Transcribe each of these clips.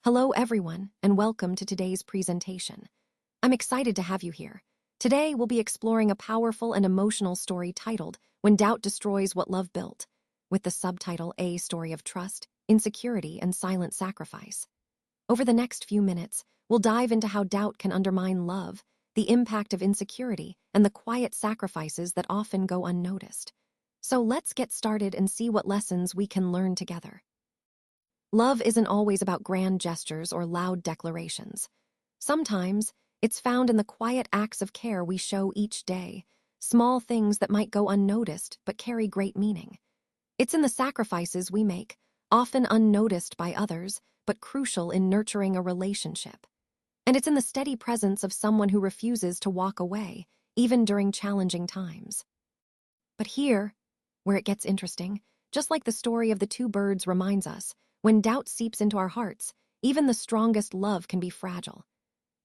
Hello, everyone, and welcome to today's presentation. I'm excited to have you here. Today, we'll be exploring a powerful and emotional story titled When Doubt Destroys What Love Built, with the subtitle A Story of Trust, Insecurity, and Silent Sacrifice. Over the next few minutes, we'll dive into how doubt can undermine love, the impact of insecurity, and the quiet sacrifices that often go unnoticed. So let's get started and see what lessons we can learn together. Love isn't always about grand gestures or loud declarations. Sometimes, it's found in the quiet acts of care we show each day, small things that might go unnoticed but carry great meaning. It's in the sacrifices we make, often unnoticed by others, but crucial in nurturing a relationship. And it's in the steady presence of someone who refuses to walk away, even during challenging times. But here, where it gets interesting, just like the story of the two birds reminds us, when doubt seeps into our hearts, even the strongest love can be fragile.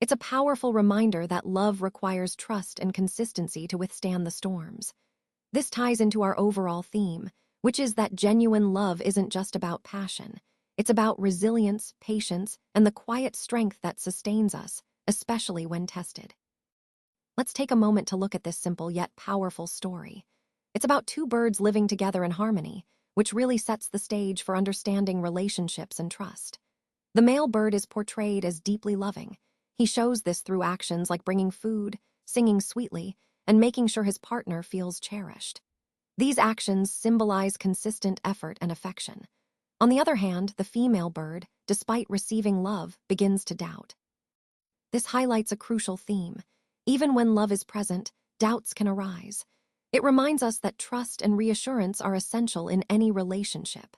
It's a powerful reminder that love requires trust and consistency to withstand the storms. This ties into our overall theme, which is that genuine love isn't just about passion. It's about resilience, patience, and the quiet strength that sustains us, especially when tested. Let's take a moment to look at this simple yet powerful story. It's about two birds living together in harmony, which really sets the stage for understanding relationships and trust. The male bird is portrayed as deeply loving. He shows this through actions like bringing food, singing sweetly, and making sure his partner feels cherished. These actions symbolize consistent effort and affection. On the other hand, the female bird, despite receiving love, begins to doubt. This highlights a crucial theme. Even when love is present, doubts can arise. It reminds us that trust and reassurance are essential in any relationship.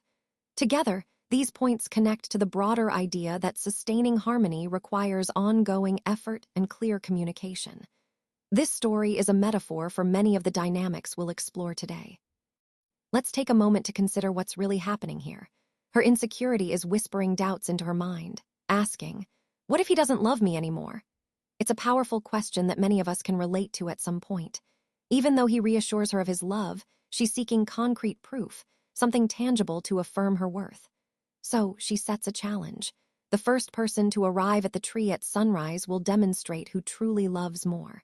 Together, these points connect to the broader idea that sustaining harmony requires ongoing effort and clear communication. This story is a metaphor for many of the dynamics we'll explore today. Let's take a moment to consider what's really happening here. Her insecurity is whispering doubts into her mind, asking, "What if he doesn't love me anymore?" It's a powerful question that many of us can relate to at some point. Even though he reassures her of his love, she's seeking concrete proof, something tangible to affirm her worth. So she sets a challenge. The first person to arrive at the tree at sunrise will demonstrate who truly loves more.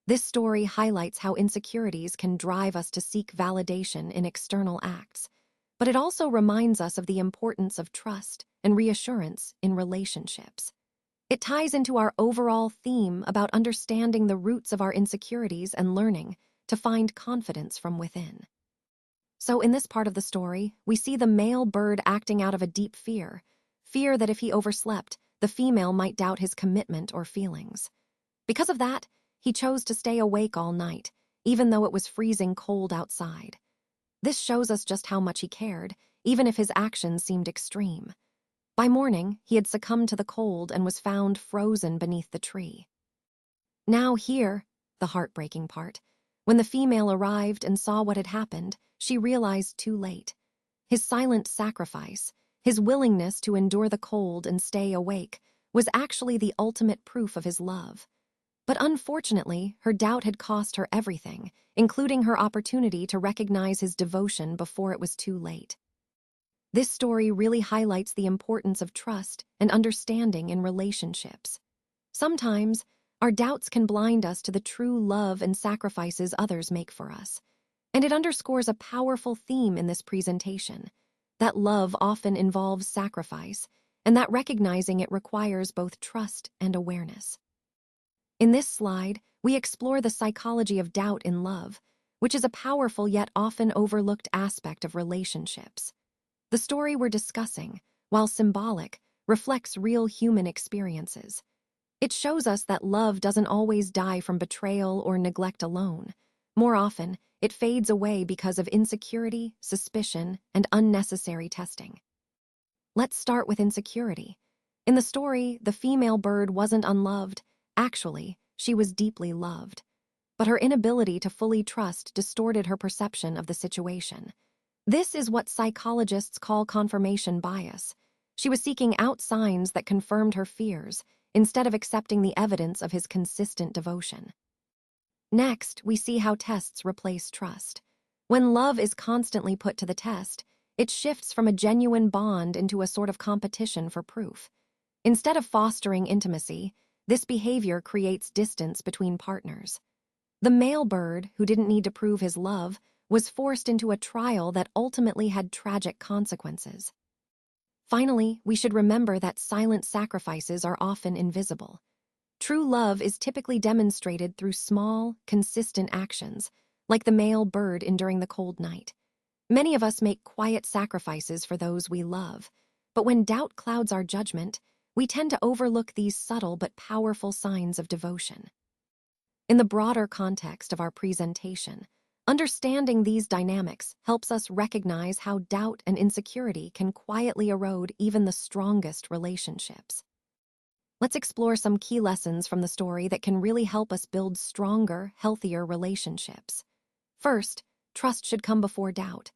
This story highlights how insecurities can drive us to seek validation in external acts, but it also reminds us of the importance of trust and reassurance in relationships. It ties into our overall theme about understanding the roots of our insecurities and learning to find confidence from within. So in this part of the story, we see the male bird acting out of a deep fear that if he overslept, the female might doubt his commitment or feelings. Because of that, he chose to stay awake all night, even though it was freezing cold outside. This shows us just how much he cared, even if his actions seemed extreme. By morning, he had succumbed to the cold and was found frozen beneath the tree. Now here, the heartbreaking part, when the female arrived and saw what had happened, she realized too late. His silent sacrifice, his willingness to endure the cold and stay awake, was actually the ultimate proof of his love. But unfortunately, her doubt had cost her everything, including her opportunity to recognize his devotion before it was too late. This story really highlights the importance of trust and understanding in relationships. Sometimes, our doubts can blind us to the true love and sacrifices others make for us. And it underscores a powerful theme in this presentation, that love often involves sacrifice, and that recognizing it requires both trust and awareness. In this slide, we explore the psychology of doubt in love, which is a powerful yet often overlooked aspect of relationships. The story we're discussing, while symbolic, reflects real human experiences. It shows us that love doesn't always die from betrayal or neglect alone. More often, it fades away because of insecurity, suspicion, and unnecessary testing. Let's start with insecurity. In the story, the female bird wasn't unloved. Actually, she was deeply loved. But her inability to fully trust distorted her perception of the situation. This is what psychologists call confirmation bias. She was seeking out signs that confirmed her fears, instead of accepting the evidence of his consistent devotion. Next, we see how tests replace trust. When love is constantly put to the test, it shifts from a genuine bond into a sort of competition for proof. Instead of fostering intimacy, this behavior creates distance between partners. The male bird, who didn't need to prove his love, was forced into a trial that ultimately had tragic consequences. Finally, we should remember that silent sacrifices are often invisible. True love is typically demonstrated through small, consistent actions, like the male bird enduring the cold night. Many of us make quiet sacrifices for those we love, but when doubt clouds our judgment, we tend to overlook these subtle but powerful signs of devotion. In the broader context of our presentation, understanding these dynamics helps us recognize how doubt and insecurity can quietly erode even the strongest relationships. Let's explore some key lessons from the story that can really help us build stronger, healthier relationships. First, trust should come before doubt.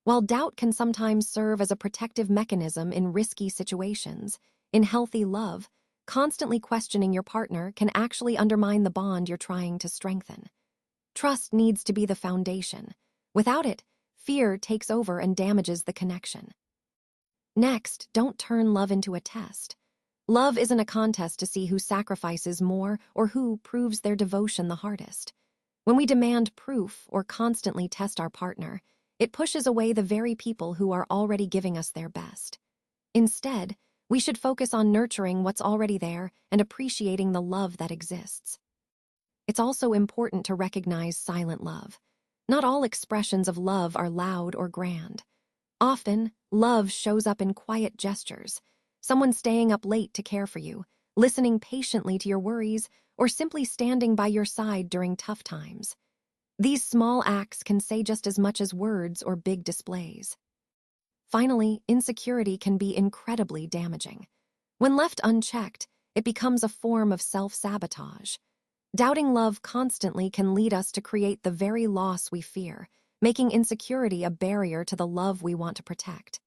While doubt can sometimes serve as a protective mechanism in risky situations, in healthy love, constantly questioning your partner can actually undermine the bond you're trying to strengthen. Trust needs to be the foundation. Without it, fear takes over and damages the connection. Next, don't turn love into a test. Love isn't a contest to see who sacrifices more or who proves their devotion the hardest. When we demand proof or constantly test our partner, it pushes away the very people who are already giving us their best. Instead, we should focus on nurturing what's already there and appreciating the love that exists. It's also important to recognize silent love. Not all expressions of love are loud or grand. Often, love shows up in quiet gestures. Someone staying up late to care for you, listening patiently to your worries, or simply standing by your side during tough times. These small acts can say just as much as words or big displays. Finally, insecurity can be incredibly damaging. When left unchecked, it becomes a form of self-sabotage. Doubting love constantly can lead us to create the very loss we fear, making insecurity a barrier to the love we want to protect.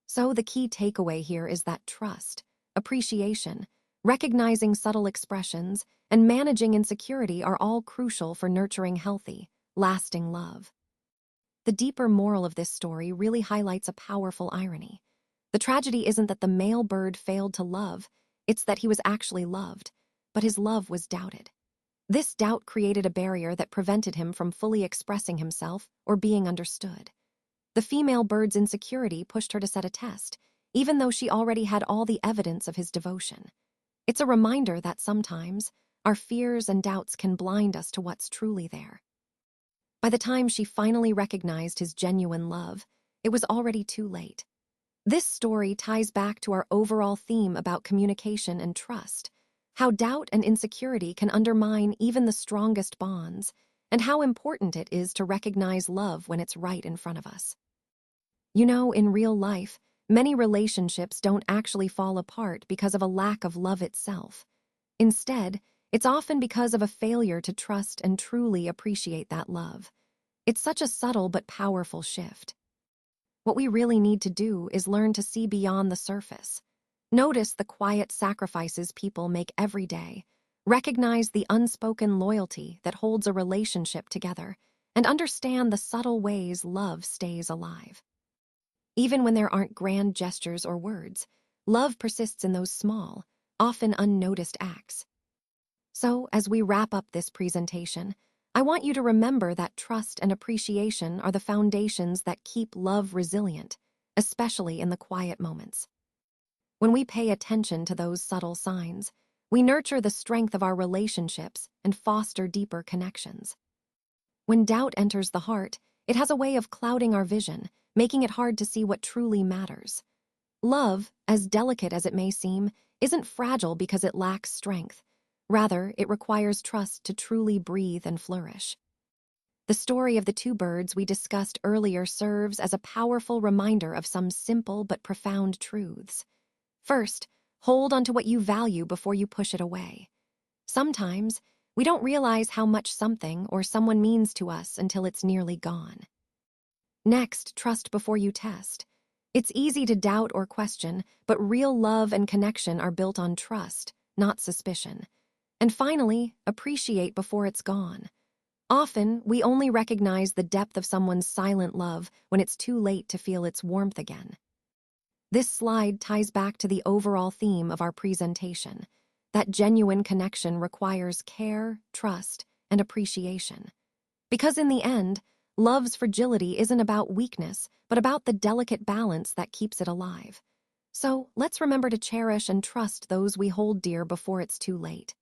So the key takeaway here is that trust, appreciation, recognizing subtle expressions, and managing insecurity are all crucial for nurturing healthy, lasting love. The deeper moral of this story really highlights a powerful irony. The tragedy isn't that the male bird failed to love, it's that he was actually loved, but his love was doubted. This doubt created a barrier that prevented him from fully expressing himself or being understood. The female bird's insecurity pushed her to set a test, even though she already had all the evidence of his devotion. It's a reminder that sometimes our fears and doubts can blind us to what's truly there. By the time she finally recognized his genuine love, it was already too late. This story ties back to our overall theme about communication and trust, how doubt and insecurity can undermine even the strongest bonds, and how important it is to recognize love when it's right in front of us. You know, in real life, many relationships don't actually fall apart because of a lack of love itself. Instead, it's often because of a failure to trust and truly appreciate that love. It's such a subtle but powerful shift. What we really need to do is learn to see beyond the surface. Notice the quiet sacrifices people make every day. Recognize the unspoken loyalty that holds a relationship together, and understand the subtle ways love stays alive. Even when there aren't grand gestures or words, love persists in those small, often unnoticed acts. So, as we wrap up this presentation, I want you to remember that trust and appreciation are the foundations that keep love resilient, especially in the quiet moments. When we pay attention to those subtle signs, we nurture the strength of our relationships and foster deeper connections. When doubt enters the heart, it has a way of clouding our vision, making it hard to see what truly matters. Love, as delicate as it may seem, isn't fragile because it lacks strength. Rather, it requires trust to truly breathe and flourish. The story of the two birds we discussed earlier serves as a powerful reminder of some simple but profound truths. First, hold onto what you value before you push it away. Sometimes, we don't realize how much something or someone means to us until it's nearly gone. Next, trust before you test. It's easy to doubt or question, but real love and connection are built on trust, not suspicion. And finally, appreciate before it's gone. Often, we only recognize the depth of someone's silent love when it's too late to feel its warmth again. This slide ties back to the overall theme of our presentation, that genuine connection requires care, trust, and appreciation. Because in the end, love's fragility isn't about weakness, but about the delicate balance that keeps it alive. So let's remember to cherish and trust those we hold dear before it's too late.